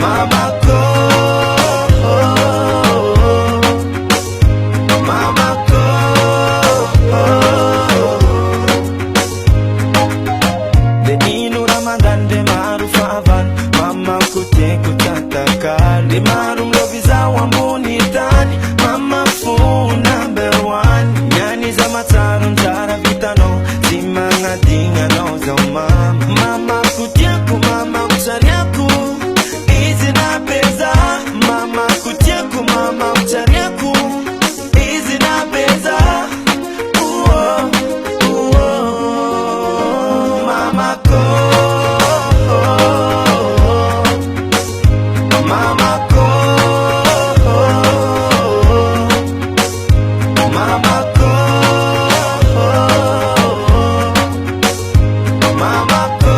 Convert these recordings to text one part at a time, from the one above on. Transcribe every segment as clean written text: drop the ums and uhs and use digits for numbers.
Mamako, mamako, de inu Ramadan de marufavan, mamako te kutatakan, de marum loviza wambunitani, mama fu number one. Nyani za matarun tara vitano, zimanga dinga no za mama. Mama kutiaku, mama utariaku, izi na peza. Mama kutiaku, mama utariaku, izi na peza. Uo, uo, mamako, mamako, mamako, mamako.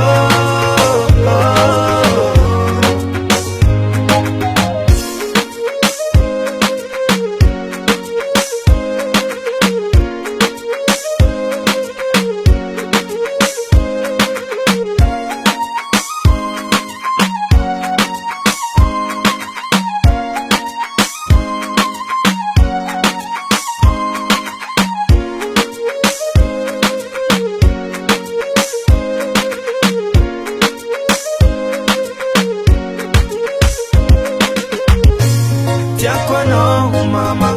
Tiakwano, mama.